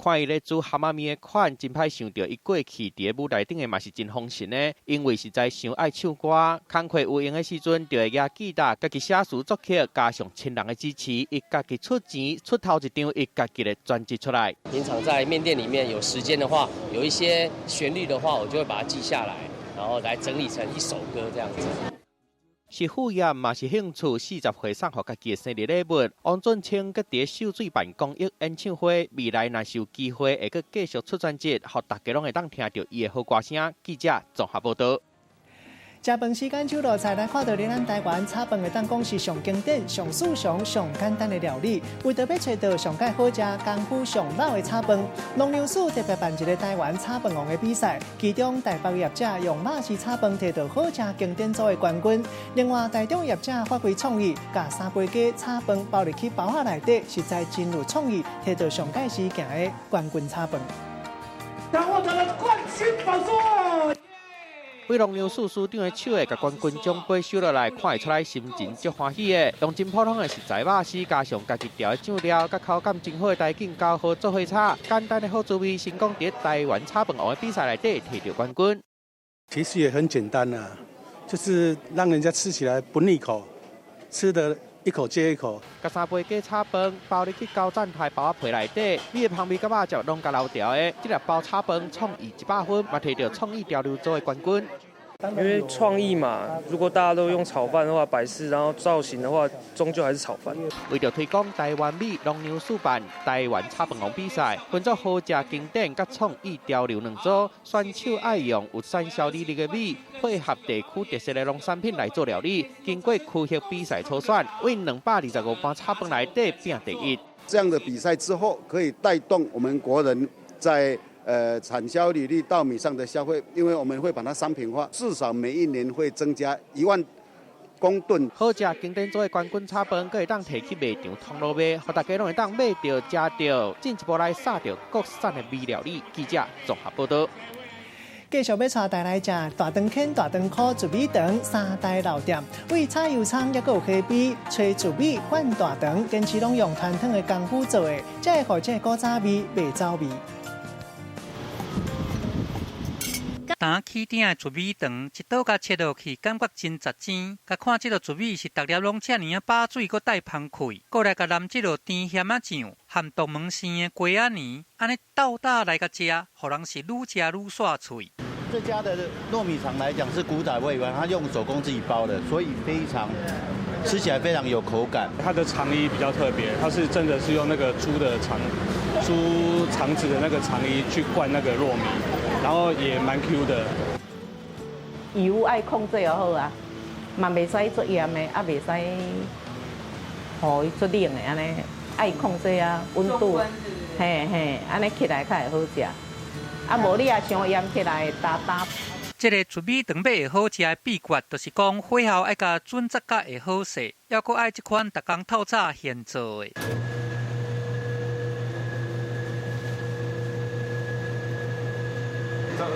看伊咧煮蛤蟆面的款，真歹想到伊过去伫舞台顶的嘛是真丰盛的，因为实在伤爱唱歌，工课有闲的时阵，就会举吉他，家己写词作曲，加上亲人的支持，伊家己出钱出头一张伊家己的专辑出来。平常在面店里面有时间的话，有一些旋律的话，我就会把它记下来，然后来整理成一首歌这样子。是副业嘛是兴趣，40岁送予家己的生日礼物。王俊清佮伫秀水办公益演唱会，未来若是有机会，会佮继续出专辑，互大家拢会当听到伊的好歌声。记者综合报道。食饭时间手路菜来看到咱台湾炒饭会当讲是上经典、上素常、上简单的料理。为着要找到上介好食、功夫上老的炒饭，农粮署特别办一个台湾炒饭王的比赛，其中台北业者用马氏炒饭摕到好食经典组的冠军。另外，台中业者发挥创意，把3杯鸡炒饭包入去包仔内底，实在真有创意，摕到上届时行的冠军炒饭。他获得了冠军宝座。为农粮署署长的手会甲冠军奖杯收落来，看会出来心情足欢喜的。用真普通的食材肉丝，加上家己调的酱料，甲口感真好的台劲交好做伙炒，简单的好滋味，成功伫台湾炒饭王的比赛内底摕到冠军。其实也很简单啊，就是让人家吃起来不腻口，吃的一口接一口。甲3杯鸡炒饭包入去高赞台包仔皮内底，米的香味甲肉汁拢甲留条的。这粒包炒饭创意100分，嘛摕到创意潮流组的冠军。因为创意嘛，如果大家都用炒饭的话，摆饰然后造型的话，终究还是炒饭。为了推广台湾美，农粮署办台湾炒饭王比赛，分作好食经典甲创意潮流2组，选手爱用有产销履历的米，配合地区特色的农产品来做料理。经过区域比赛初选，为225盘炒饭内底拼第一。这样的比赛之后，可以带动我们国人在产销履历稻米上的消费，因为我们会把它商品化，至少每一年会增加1万公吨。好食经典组的冠军炒饭，可会当摕去卖场通路卖，互大家拢会当买到、食到，进一步来杀到国产的美料理。记者综合报道。继续要带大来食大肠坑、大肠烤、竹米肠3大老店，为炒油葱，也有虾米、炊竹米、换大肠，坚持拢用传统的功夫做的，才会让这古早味袂走味。打起顶的竹米肠，一刀甲切落去，感觉真杂精。甲看这个竹米是逐粒拢遮尔啊把水，搁带芳开，过来甲淋这个甜咸啊酱，含独门生的鸡仔年，安尼倒打来甲食，互人是愈食愈煞脆。这家的糯米肠来讲是古早味丸，它用手工自己包的，所以吃起来非常有口感。它的肠衣比较特别，它是真的是用那个猪肠子的那个肠衣去灌那个糯米，然后也蛮 Q 的。油爱控制就好啊，嘛袂使做盐的，啊袂使，互伊做冷的安尼，爱控制啊温度，嘿嘿，安尼起来较会好食。啊，无你也伤盐起来搭搭。这个竹米肠要会好食的秘诀，就是讲火候爱甲准则甲会好势，还佫爱这款逐工透早现做的。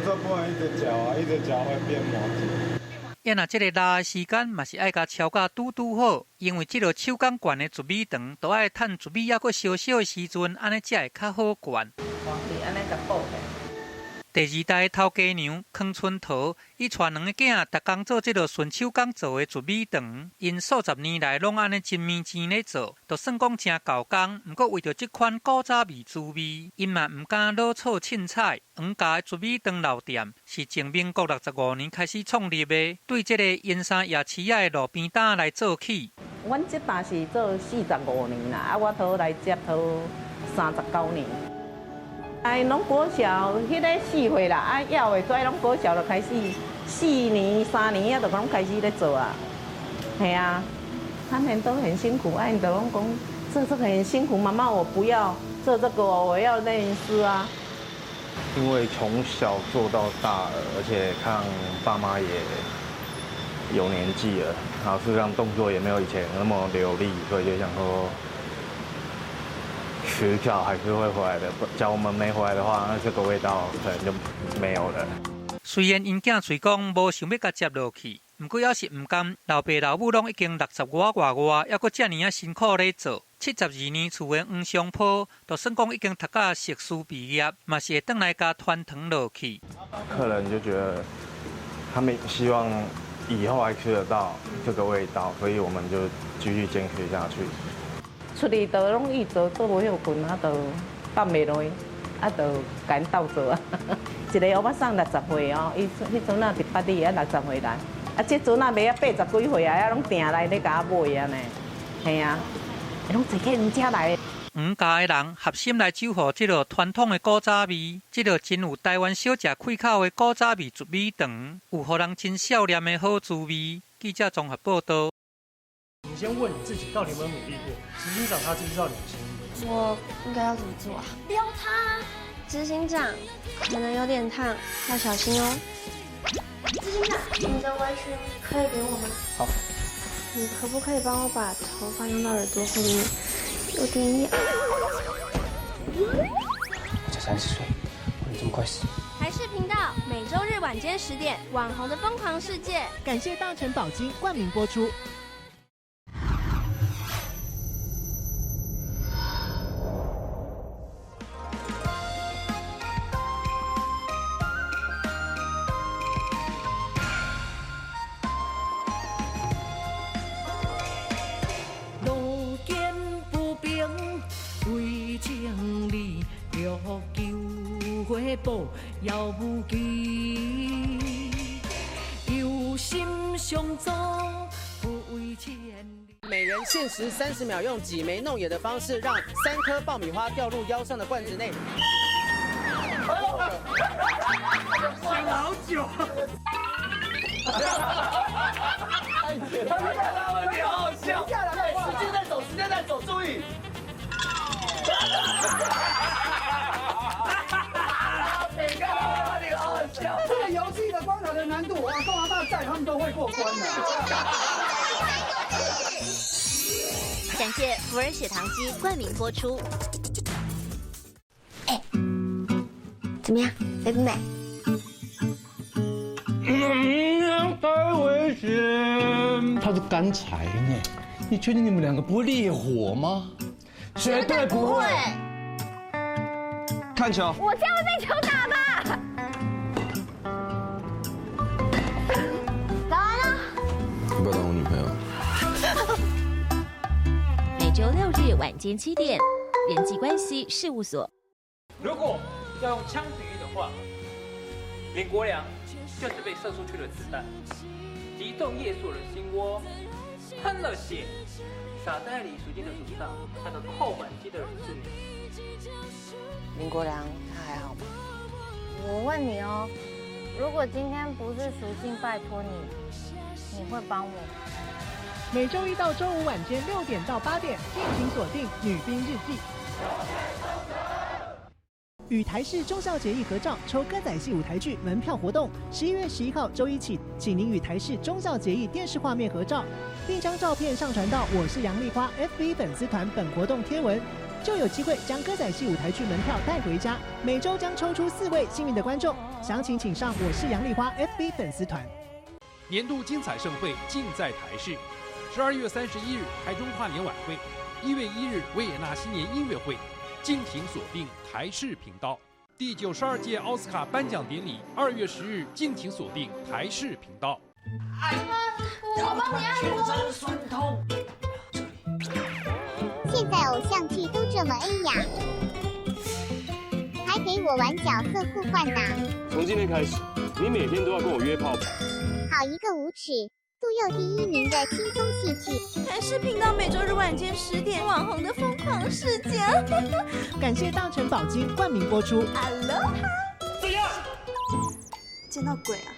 这不能一直搅啊，一直搅会变麻子。若这个拉的时间嘛是爱甲超甲拄好，因为这个手工灌的竹米肠，都爱趁竹米还佫烧烧的时阵，安尼才会较好灌。安尼甲补起。第2代头家娘康春桃，伊带2个囝，逐工做这个顺手工做的竹米肠，因数十年来拢安尼真面真咧做，就算讲真够工，毋过为着这款古早味滋味，因嘛毋敢老错凊彩。黄家的竹米肠老店是从民国65年开始创立的，对这个盐山夜市仔的路边摊来做起。阮这摊是做45年啦，啊，我头来接头39年。哎，拢国小，迄个4岁啦，啊，要的跩拢国小就开始4年、3年啊，就拢开始在做啊。系啊，他们都很辛苦，哎，你的拢讲做这个很辛苦，妈妈我不要做这个，我要认识啊。因为从小做到大了，而且看爸妈也有年纪了，然后事实上动作也没有以前那么流利，所以就想说，迟早还是会回来的。假如我们没回来的话，那这个味道可能就没有了。虽然因囝嘴讲无想要甲接落去，不过也是唔甘，老爸老母拢已经65外，还阁遮尔啊辛苦咧做。72年厝的黄商坡，就算讲已经读到硕士毕业，嘛是会转来甲传承落去。客人就觉得他们希望以后还吃得到这个味道，所以我们就继续坚持下去。出去都拢伊做做无休困，啊，都放袂落去，啊，都甲因斗做啊。一个欧巴桑60岁哦，伊迄阵啊伫8里啊60岁来，啊，这阵啊卖啊80几岁啊，拢定来咧甲我买啊呢，系啊。拢坐去人家来。黄家的人合心来守护这个传统的古早味，这个真有台湾小吃开口的古早味竹米肠，有互人真少年的好滋味。记者综合报道。你先问你自己，到底有没有努力过？执行长他知不知道你的心意？我应该要怎么做啊？撩他，执行长，可能有点烫，要小心哦。执行长，你的围裙可以给我吗？好。你可不可以帮我把头发用到耳朵后面，有点痒。我才30岁，不能这么快死。台视频道每周日晚间10点，《网红的疯狂世界》。感谢大成宝金冠名播出。要不记，有心相助，不为千里。每人限时30秒，用挤眉弄眼的方式，让3颗爆米花掉入腰上的罐子内。想了好久。你好好笑。下来，时间在走，注意。这个游戏的关卡的难度，阿公阿嬷在他们都会过关的。感谢福尔血糖机冠名播出。哎，怎么样，美不美？太危险！它是干柴呢，你确定你们2个不会烈火吗？绝对不会。看球。我这样会被球打吧？要不要当我女朋友？每周6日晚间7点，人际关系事务所。如果要用枪比喻的话，林国良就是被射出去的子弹，击中叶树人心窝，喷了血，洒在李淑金的手上，他的扣扳机的人是林国良，他还好吗？我问你哦，如果今天不是淑静拜托你，你会帮我？每周1到周5晚间6点到8点，敬请锁定《女兵日记》。与台视中孝节义合照抽歌仔戏舞台剧门票活动，11月11号周一起，请您与台视中孝节义电视画面合照，并将照片上传到我是杨丽花 FB 粉丝团本活动贴文，就有机会将歌仔戏舞台剧门票带回家。每周将抽出4位幸运的观众，详情请上我是杨丽花 FB 粉丝团。年度精彩盛会尽在台视，12月31日台中跨年晚会，1月1日维也纳新年音乐会。敬请锁定台视频道。第92届奥斯卡颁奖典礼2月10日，敬请锁定台视频道。我帮你按摩。全身酸痛。现在偶像剧都这么 A 呀，还给我玩角色互换呢。从今天开始，你每天都要跟我约炮。好一个无耻！杜佑第1名的轻松戏剧。台视频道每周日晚间10点，网红的疯狂世界。感谢大成宝金冠名播出。Aloha， 这样见到鬼啊！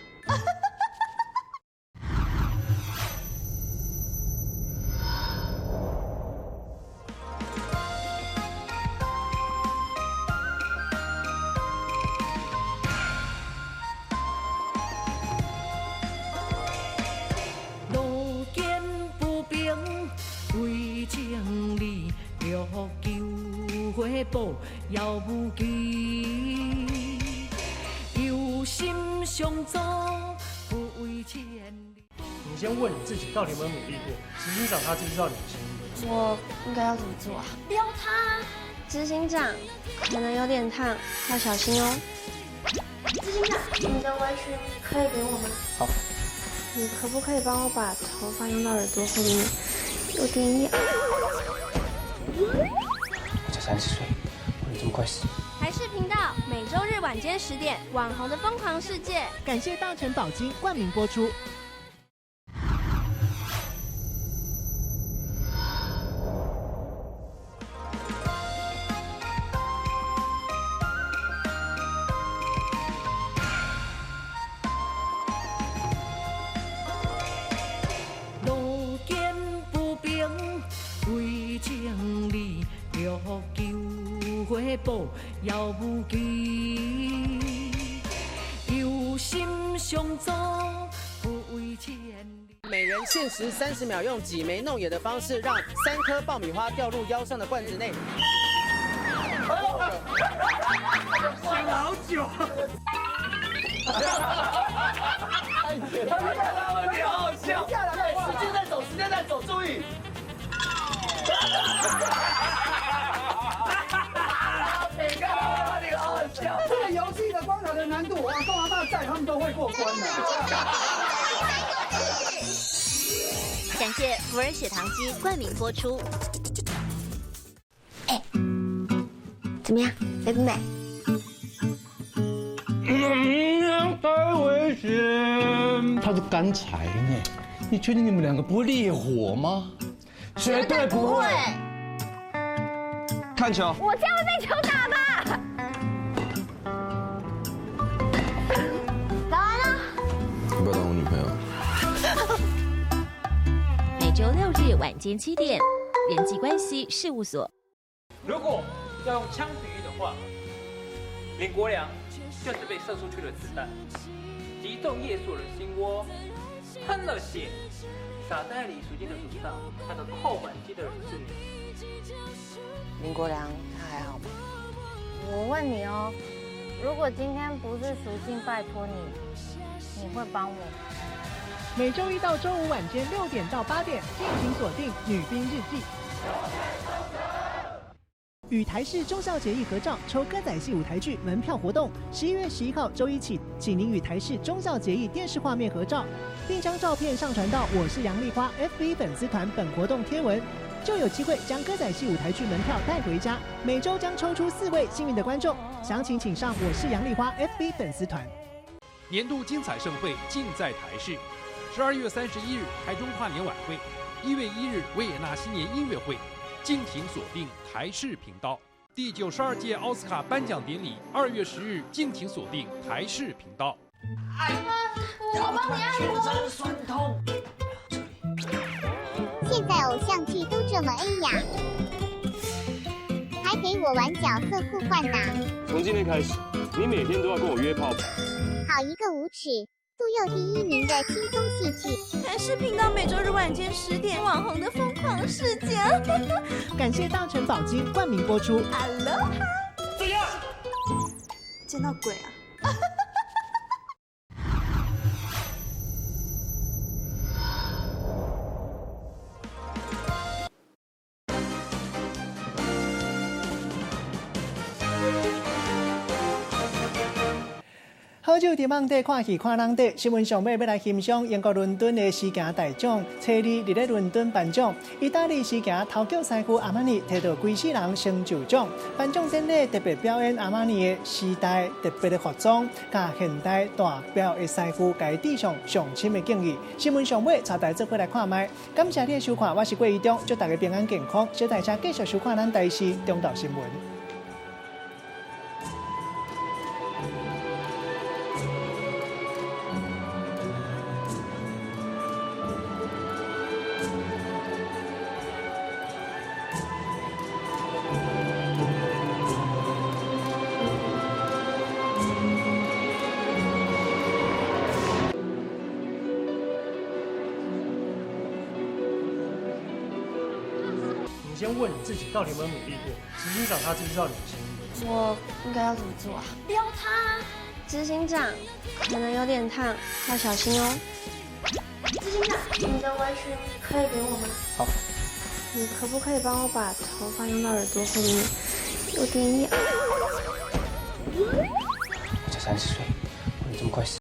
路见不平为情理，欲求回报遥无期。有心相助，不为千里。你先问你自己到底有没有努力过，执行长他知不知道你的心意？我应该要怎么做啊？撩他！执行长，可能有点烫，要小心哦。执行长，你的围裙可以给我吗？好。你可不可以帮我把头发用到耳朵后面？有点痒。我才30岁，我你这么快死？台视频道每周日晚间10点，网红的疯狂世界。感谢大成宝金冠名播出。路见不平为情理，欲求回报遥无期。有心相助，不为千里。每人限时30秒，用挤眉弄眼的方式，让3颗爆米花掉入腰上的罐子内。想了好久。你好好笑！时间在走，注意。你好好笑！这个游戏的关卡的难度，阿公阿嬷在他们都会过关的。感谢福尔血糖机冠名播出。怎么样，美不美？太危险！它是干柴呢，你确定你们两个不会烈火吗？绝对不会。看球。我这样会被球打吧？打完了。你不要当我女朋友。每周6日晚间7点，人际关系事务所。如果要用枪比喻的话，林国良就是被射出去的子弹，击中叶硕的心窝，喷了血，洒在李淑金的手上，他的扣满机的人是你。林国良他还好吗？我问你哦，如果今天不是淑静拜托你，你会帮我吗？每周一到周五晚间6点到8点，敬请锁定《女兵日记》。与台视中校结义合照抽歌仔戏舞台剧门票活动，11月11号周一起，请您与台视中校结义电视画面合照，并将照片上传到我是杨丽花 FB 粉丝团本活动贴文，就有机会将歌仔戏舞台剧门票带回家。每周将抽出4位幸运的观众，详情请上我是杨丽花 FB 粉丝团。年度精彩盛会尽在台视。12月31日台中跨年晚会，1月1日维也纳新年音乐会。敬请锁定台视频道。第92届奥斯卡颁奖典礼2月10日，敬请锁定台视频道。我帮你按摩。全身酸痛。现在偶像剧都这么恩雅，还给我玩角色互换呢。从今天开始，你每天都要跟我约炮。好一个无耻！杜佑第1名的轻松戏剧。台视频道每周日晚间10点，网红的疯狂世界。感谢大成宝金冠名播出。Aloha， 这样见到鬼啊！好久伫网底看戏看人底，新闻上尾要来欣赏英国伦敦的诗行大奖，车里伫咧伦敦颁奖。意大利诗行头脚西区阿玛尼摕到规世人成就奖。颁奖典礼特别表演阿玛尼的时代特别的服装，甲现代大表的西区家地上上深的敬意。新闻上尾，插台做伙来看卖。感谢你的收看，我是郭义忠，祝大家平安健康。小大家继续收看咱台视中道新闻。你先问你自己到底有没有努力过，执行长他知不知道你的心意？我应该要怎么做啊？撩他！执行长，可能有点烫，要小心哦。执行长，你的围裙可以给我吗？好。你可不可以帮我把头发用到耳朵后面？有点痒。我才30岁，我怎么这么快死？